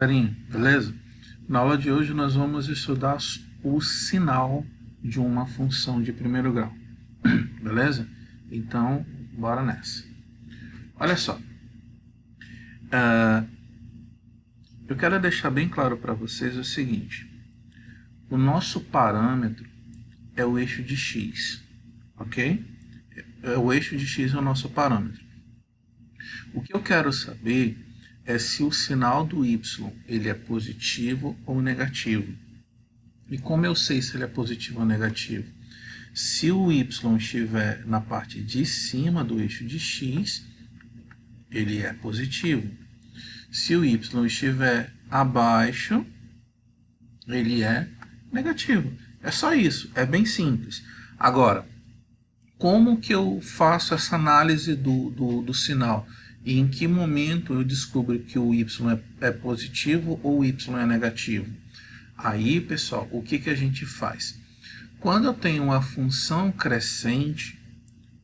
Galerinha, beleza? Na aula de hoje nós vamos estudar o sinal de uma função de primeiro grau, beleza? Então, bora nessa. Olha só, eu quero deixar bem claro para vocês o seguinte: o nosso parâmetro é o eixo de x, ok? O eixo de x é o nosso parâmetro. O que eu quero saber é se o sinal do y ele é positivo ou negativo. E como eu sei se ele é positivo ou negativo? Se o y estiver na parte de cima do eixo de x, ele é positivo. Se o y estiver abaixo, ele é negativo. É só isso, é bem simples. Agora, como que eu faço essa análise do sinal? E em que momento eu descubro que o y é positivo ou o y é negativo? Aí, pessoal, o que a gente faz? Quando eu tenho uma função crescente,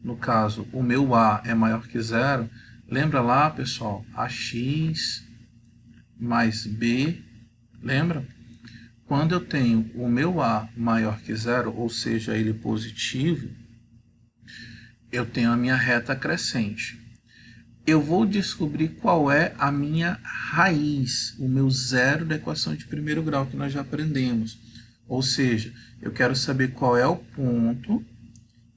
no caso, o meu a é maior que zero, lembra lá, pessoal, ax mais b, lembra? Quando eu tenho o meu a maior que zero, ou seja, ele positivo, eu tenho a minha reta crescente. Eu vou descobrir qual é a minha raiz, o meu zero da equação de primeiro grau que nós já aprendemos. Ou seja, eu quero saber qual é o ponto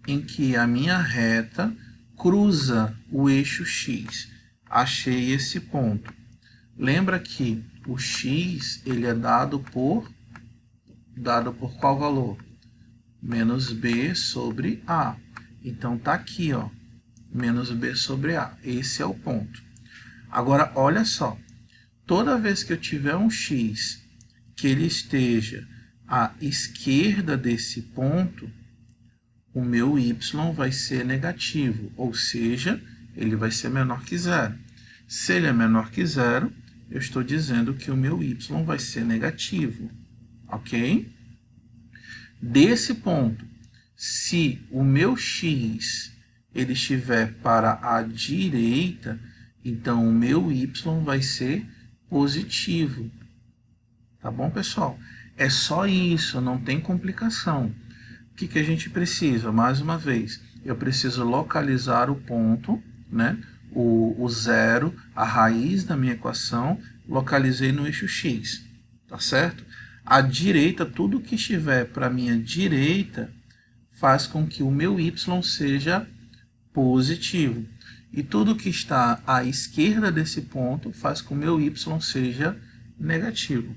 em que a minha reta cruza o eixo x. Achei esse ponto. Lembra que o x ele é dado por qual valor? Menos b sobre a. Então tá aqui, ó, menos b sobre a. Esse é o ponto. Agora, olha só. Toda vez que eu tiver um x que ele esteja à esquerda desse ponto, o meu y vai ser negativo, ou seja, ele vai ser menor que zero. Se ele é menor que zero, eu estou dizendo que o meu y vai ser negativo, ok? Desse ponto, se o meu x ele estiver para a direita, então o meu y vai ser positivo. Tá bom, pessoal? É só isso, não tem complicação. O que a gente precisa? Mais uma vez, eu preciso localizar o ponto, né? O zero, a raiz da minha equação, localizei no eixo x, tá certo? À direita, tudo que estiver para a minha direita faz com que o meu y seja positivo. E tudo que está à esquerda desse ponto faz com que o meu y seja negativo.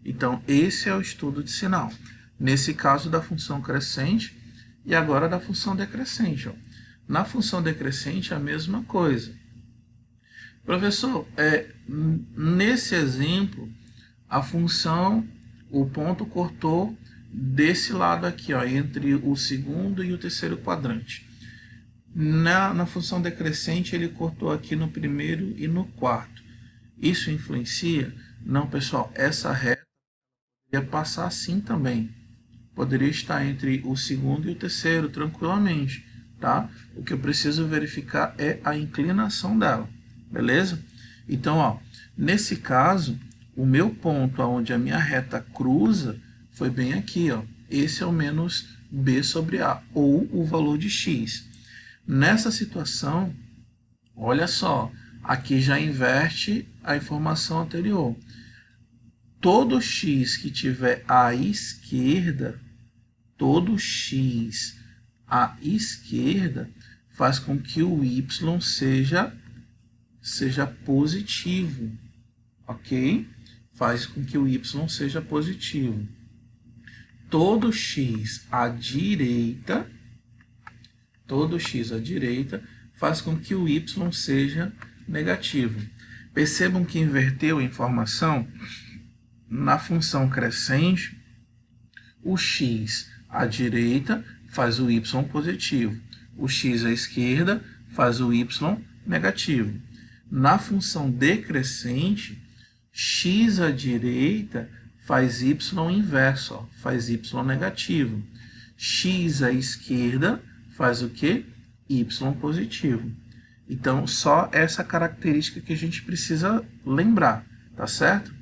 Então, esse é o estudo de sinal. Nesse caso da função crescente e agora da função decrescente. Ó. Na função decrescente, a mesma coisa. Professor, nesse exemplo, a função, o ponto cortou desse lado aqui, ó, entre o segundo e o terceiro quadrante. Na função decrescente, ele cortou aqui no primeiro e no quarto. Isso influencia? Não, pessoal, essa reta poderia passar assim também. Poderia estar entre o segundo e o terceiro, tranquilamente. Tá? O que eu preciso verificar é a inclinação dela. Beleza? Então, ó, nesse caso, o meu ponto onde a minha reta cruza foi bem aqui. Ó. Esse é o menos b sobre a, ou o valor de x. Nessa situação, olha só, aqui já inverte a informação anterior. Todo x que tiver à esquerda, todo x à esquerda faz com que o y seja positivo, ok? Faz com que o y seja positivo. Todo x à direita faz com que o y seja negativo. Percebam que inverteu a informação. Na função crescente, o x à direita faz o y positivo. O x à esquerda faz o y negativo. Na função decrescente, x à direita faz y inverso, ó, faz y negativo. X à esquerda faz o quê? Y positivo. Então, só essa característica que a gente precisa lembrar, tá certo?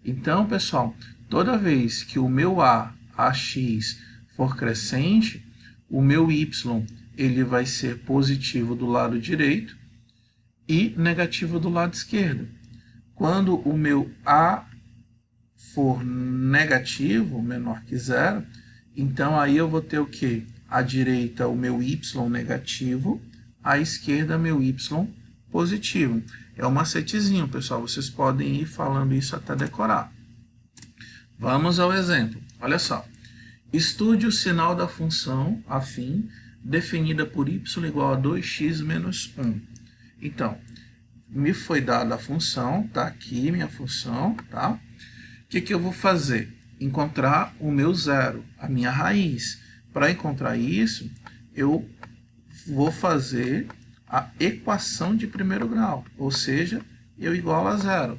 Então, pessoal, toda vez que o meu AX, for crescente, o meu Y ele vai ser positivo do lado direito e negativo do lado esquerdo. Quando o meu A for negativo, menor que zero, então aí eu vou ter o quê? À direita o meu Y negativo, à esquerda meu Y positivo. É um macetezinho, pessoal, vocês podem ir falando isso até decorar. Vamos ao exemplo. Olha só. Estude o sinal da função afim definida por y igual a 2x menos 1. Então, me foi dada a função, tá aqui minha função, tá? O que eu vou fazer? Encontrar o meu zero, a minha raiz. Para encontrar isso, eu vou fazer a equação de primeiro grau, ou seja, eu igualo a zero.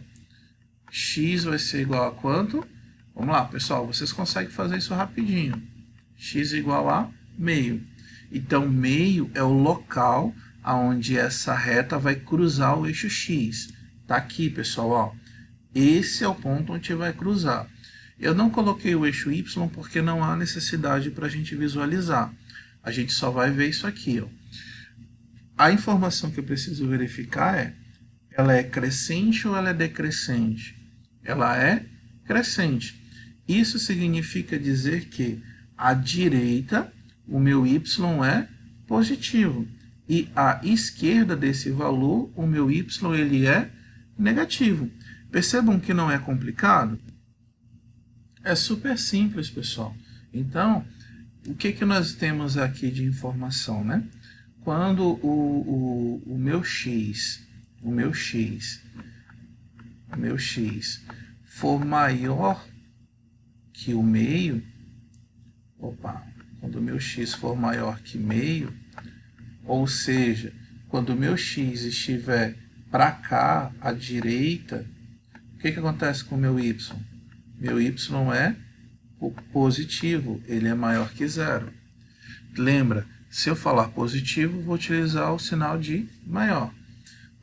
X vai ser igual a quanto? Vamos lá, pessoal, vocês conseguem fazer isso rapidinho. X igual a meio. Então, meio é o local onde essa reta vai cruzar o eixo X. Está aqui, pessoal, ó. Esse é o ponto onde vai cruzar. Eu não coloquei o eixo Y porque não há necessidade para a gente visualizar. A gente só vai ver isso aqui, ó. A informação que eu preciso verificar é, ela é crescente ou ela é decrescente? Ela é crescente. Isso significa dizer que à direita o meu y é positivo e à esquerda desse valor o meu y ele é negativo. Percebam que não é complicado? É super simples, pessoal. Então, o que nós temos aqui de informação, né? Quando o meu x for maior que o meio, quando o meu x for maior que meio, ou seja, quando o meu x estiver para cá, à direita, o que acontece com o meu y? Meu y é positivo, ele é maior que zero. Lembra, se eu falar positivo, vou utilizar o sinal de maior.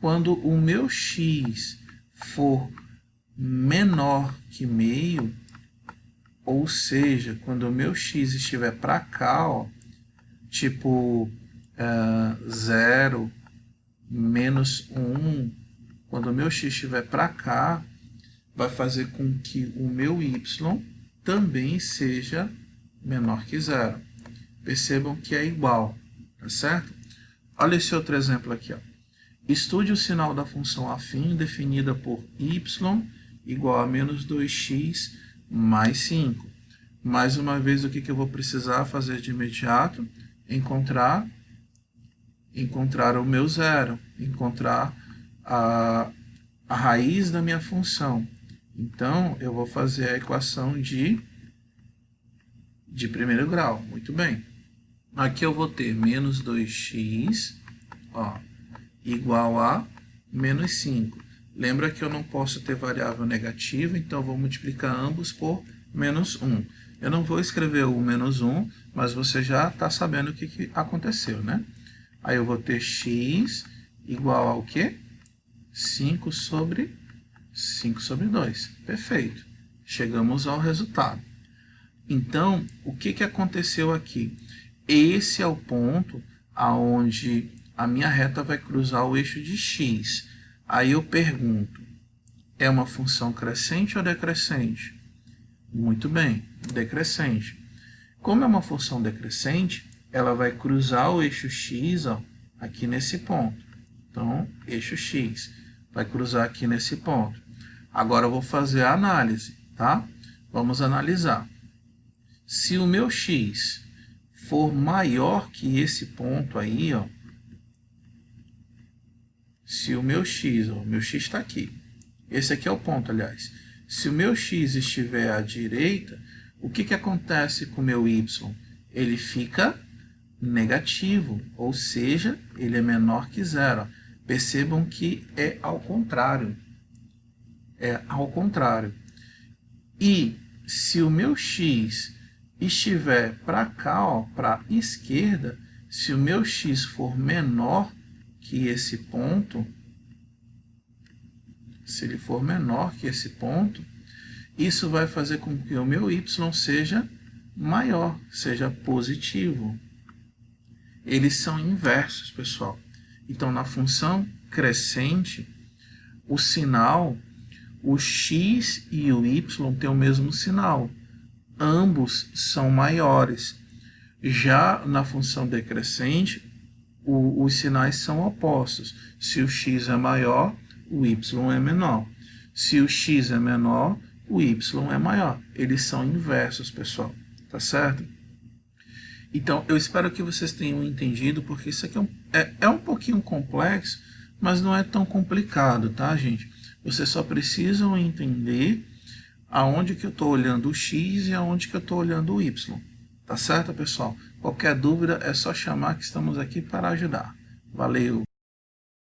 Quando o meu x for menor que meio, ou seja, quando o meu x estiver para cá, ó, tipo 0, menos 1, quando o meu x estiver para cá, vai fazer com que o meu y também seja menor que zero. Percebam que é igual, tá certo? Olha esse outro exemplo aqui, ó. Estude o sinal da função afim definida por y igual a menos 2x mais 5. Mais uma vez, o que eu vou precisar fazer de imediato? Encontrar o meu zero, encontrar a raiz da minha função. Então, eu vou fazer a equação de primeiro grau. Muito bem. Aqui eu vou ter menos 2x ó, igual a menos 5. Lembra que eu não posso ter variável negativa, então eu vou multiplicar ambos por menos 1. Eu não vou escrever o menos 1, mas você já está sabendo o que aconteceu, né? Aí eu vou ter x igual ao quê? 5 sobre 2. Perfeito. Chegamos ao resultado. Então, o que aconteceu aqui? Esse é o ponto aonde a minha reta vai cruzar o eixo de x. Aí eu pergunto, é uma função crescente ou decrescente? Muito bem, decrescente. Como é uma função decrescente, ela vai cruzar o eixo x ó, aqui nesse ponto. Então, eixo x vai cruzar aqui nesse ponto. Agora eu vou fazer a análise, tá? Vamos analisar. Se o meu x for maior que esse ponto aí, ó, se o meu x está aqui, esse aqui é o ponto, aliás. Se o meu x estiver à direita, o que acontece com o meu y? Ele fica negativo, ou seja, ele é menor que zero. Percebam que é ao contrário. É ao contrário. E se o meu x estiver para cá, para a esquerda, se o meu x for menor que esse ponto, se ele for menor que esse ponto, isso vai fazer com que o meu y seja maior, seja positivo. Eles são inversos, pessoal. Então, na função crescente, o sinal, o x e o y têm o mesmo sinal. Ambos são maiores. Já na função decrescente, os sinais são opostos. Se o x é maior, o y é menor. Se o x é menor, o y é maior. Eles são inversos, pessoal. Tá certo? Então, eu espero que vocês tenham entendido, porque isso aqui é um pouquinho complexo, mas não é tão complicado, tá, gente? Vocês só precisam entender aonde que eu estou olhando o x e aonde que eu estou olhando o y. Tá certo, pessoal? Qualquer dúvida é só chamar que estamos aqui para ajudar. Valeu!